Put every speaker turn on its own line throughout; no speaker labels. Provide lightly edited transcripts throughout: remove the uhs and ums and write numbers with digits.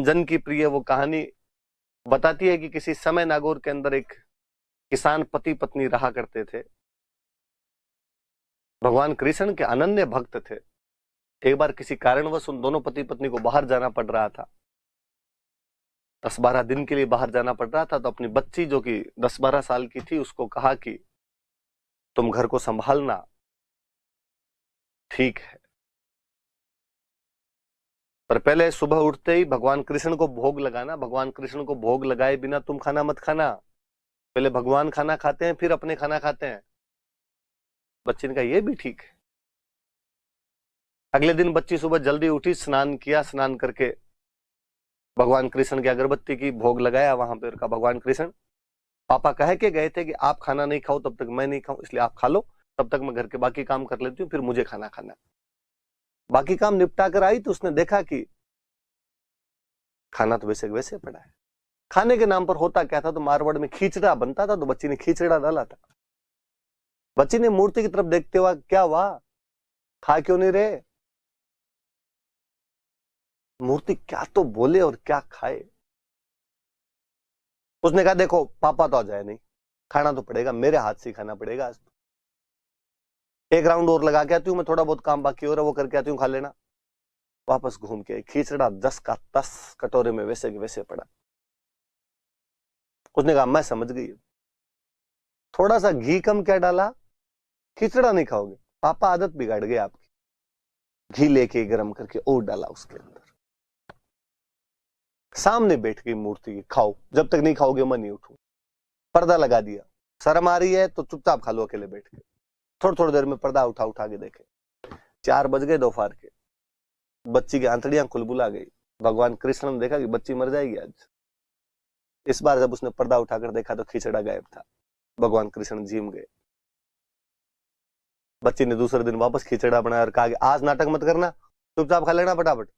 जन की प्रिय वो कहानी बताती है कि किसी समय नागौर के अंदर एक किसान पति पत्नी रहा करते थे। भगवान कृष्ण के अनन्य भक्त थे। एक बार किसी कारणवश उन दोनों पति पत्नी को बाहर जाना पड़ रहा था। 10-12 दिन के लिए बाहर जाना पड़ रहा था। तो अपनी बच्ची जो कि 10-12 साल की थी उसको कहा कि तुम घर को संभालना, ठीक है, पर पहले सुबह उठते ही भगवान कृष्ण को भोग लगाना। भगवान कृष्ण को भोग लगाए बिना तुम खाना मत खाना। पहले भगवान खाना खाते हैं फिर अपने खाना खाते हैं। बच्ची ने कहा ये भी ठीक है। अगले दिन बच्ची सुबह जल्दी उठी, स्नान किया, स्नान करके भगवान कृष्ण की अगरबत्ती की भोग लगाया वहां पर। कहा भगवान कृष्ण, पापा कह के गए थे कि आप खाना नहीं खाओ तब तक मैं नहीं खाऊं, इसलिए आप खा लो, तब तक मैं घर के बाकी काम कर लेती हूँ, फिर मुझे खाना खाना। बाकी काम निपटा कर आई तो उसने देखा कि खाना तो वैसे वैसे पड़ा है। खाने के नाम पर होता क्या था, तो मारवाड़ में खींचड़ा बनता था, तो बच्ची ने खींचड़ा डाला था। बच्ची ने मूर्ति की तरफ देखते हुआ, क्या हुआ, खा क्यों नहीं रहे? मूर्ति क्या तो बोले और क्या खाए। उसने कहा देखो पापा तो आ जाए नहीं, खाना तो पड़ेगा, मेरे हाथ से खाना पड़ेगा आज तो। एक राउंड और लगा के आती हूँ मैं, थोड़ा बहुत काम बाकी हो रहा है वो करके आती हूँ, खा लेना। वापस घूम के खींचड़ा 10 का 10 कटोरे में वैसे के वैसे पड़ा। उसने कहा मैं समझ गई, थोड़ा सा घी कम क्या डाला, खिचड़ा नहीं खाओगे। पापा आदत बिगाड़ गए आपकी। घी लेके गरम करके और डाला उसके अंदर, सामने बैठ गई मूर्ति की, खाओ, जब तक नहीं खाओगे मैं नहीं उठूं। पर्दा लगा दिया, शर्म आ रही है तो चुपचाप खा लो अकेले बैठ के। थोड़ी थोड़ी देर में पर्दा उठा उठा के देखे, 4 बज गए दोपहर के। बच्ची की आंतड़ियां खुलबुला गई। भगवान कृष्ण ने देखा कि बच्ची मर जाएगी आज। इस बार जब उसने पर्दा उठाकर देखा तो खिचड़ा गायब था। भगवान कृष्ण झीम गए। बच्ची ने दूसरे दिन वापस खिचड़ा बनाया और कहा कि आज नाटक मत करना, चुपचाप खा लेना फटाफट।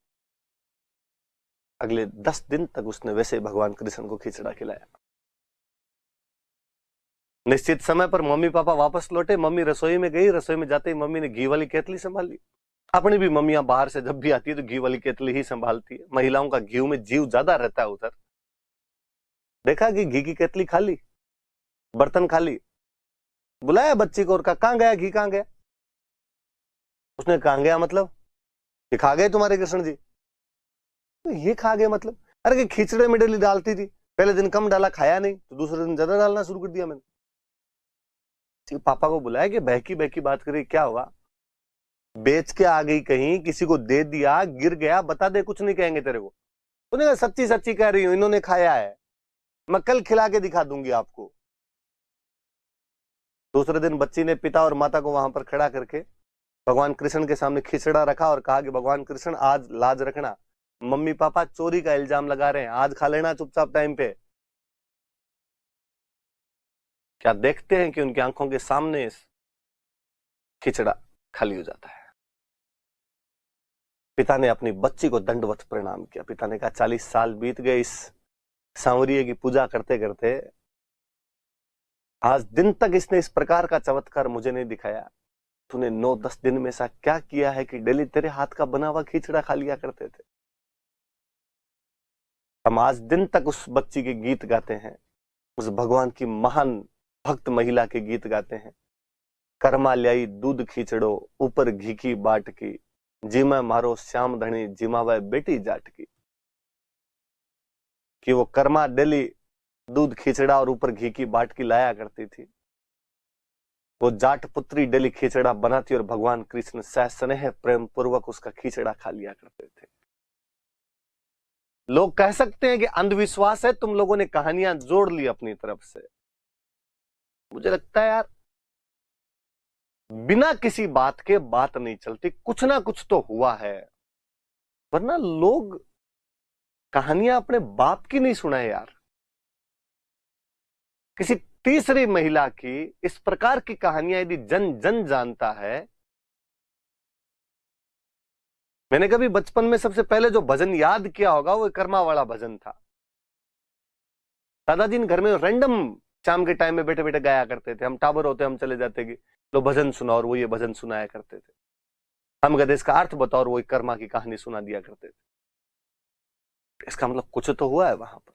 अगले 10 दिन तक उसने वैसे भगवान कृष्ण को खिचड़ा खिलाया। निश्चित समय पर मम्मी पापा वापस लौटे। मम्मी रसोई में गई, रसोई में जाते ही मम्मी ने घी वाली केतली संभाल ली। अपनी भी मम्मियां बाहर से जब भी आती है तो घी वाली केतली ही संभालती है। महिलाओं का घी में जीव ज्यादा रहता है उधर। देखा कि घी की केतली खाली, बर्तन खाली। बुलाया बच्ची को और कहा कहां गया घी, कहां गया? उसने कहां गया मतलब, ये खा गए तुम्हारे कृष्ण जी? तो ये खा गए मतलब, अरे कि खिचड़े में डेली डालती थी, पहले दिन कम डाला, खाया नहीं, तो दूसरे दिन ज्यादा डालना शुरू कर दिया मैंने। पापा को बुलाया कि बहकी बहकी बात करी, क्या हुआ? बेच के आ गई कहीं, किसी को दे दिया, गिर गया, बता दे, कुछ नहीं कहेंगे तेरे को। उन्होंने कहा सच्ची सच्ची कह रही हूं, इन्होंने खाया है, मैं कल खिला के दिखा दूंगी आपको। दूसरे दिन बच्ची ने पिता और माता को वहां पर खड़ा करके भगवान कृष्ण के सामने खिचड़ा रखा और कहा कि भगवान कृष्ण आज लाज रखना, मम्मी पापा चोरी का इल्जाम लगा रहे हैं, आज खा लेना चुपचाप टाइम पे। क्या देखते हैं कि उनकी आंखों के सामने खिचड़ा खाली हो जाता है। पिता ने अपनी बच्ची को दंडवत प्रणाम किया। पिता ने कहा 40 साल बीत गए इस सांवरिये की पूजा करते करते, आज दिन तक इसने इस प्रकार का चमत्कार मुझे नहीं दिखाया। तूने 9-10 दिन में ऐसा क्या किया है कि डेली तेरे हाथ का बना हुआ खिचड़ा खा लिया करते थे। हम आज दिन तक उस बच्ची के गीत गाते हैं, उस भगवान की महान भक्त महिला के गीत गाते हैं। कर्मा ल्याई दूध खींचड़ो, ऊपर घी की बाट की, जीमा मारो श्याम धनी, जिमावे बेटी जाट की। कि वो कर्मा डेली दूध खींचड़ा और ऊपर घी की बाट की लाया करती थी। वो जाट पुत्री डेली खींचड़ा बनाती और भगवान कृष्ण सह स्नेह प्रेम पूर्वक उसका खींचड़ा खा लिया करते थे। लोग कह सकते हैं कि अंधविश्वास है, तुम लोगों ने कहानियां जोड़ ली अपनी तरफ से। मुझे लगता है यार, बिना किसी बात के बात नहीं चलती, कुछ ना कुछ तो हुआ है। वरना लोग कहानियां अपने बाप की नहीं सुनाए यार, किसी तीसरी महिला की इस प्रकार की कहानियां यदि जन जन जानता है। मैंने कभी बचपन में सबसे पहले जो भजन याद किया होगा वो कर्मा वाला भजन था। दादाजी ने घर में रैंडम शाम के टाइम में बैठे बैठे गाया करते थे। हम टाबर होते, हम चले जाते कि लो भजन सुनाओ, और वो ये भजन सुनाया करते थे। हम कहते इसका अर्थ बताओ, और वो कर्मा की कहानी सुना दिया करते थे। इसका मतलब कुछ तो हुआ है वहां पर।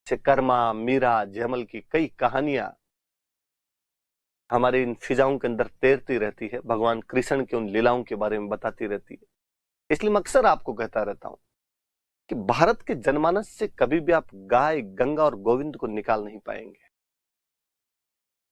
जैसे कर्मा, मीरा, जयमल की कई कहानियां हमारे इन फिजाओं के अंदर तैरती रहती है, भगवान कृष्ण की उन लीलाओं के बारे में बताती रहती है। इसलिए मैं अक्सर आपको कहता रहता हूं कि भारत के जनमानस से कभी भी आप गाय, गंगा और गोविंद को निकाल नहीं पाएंगे।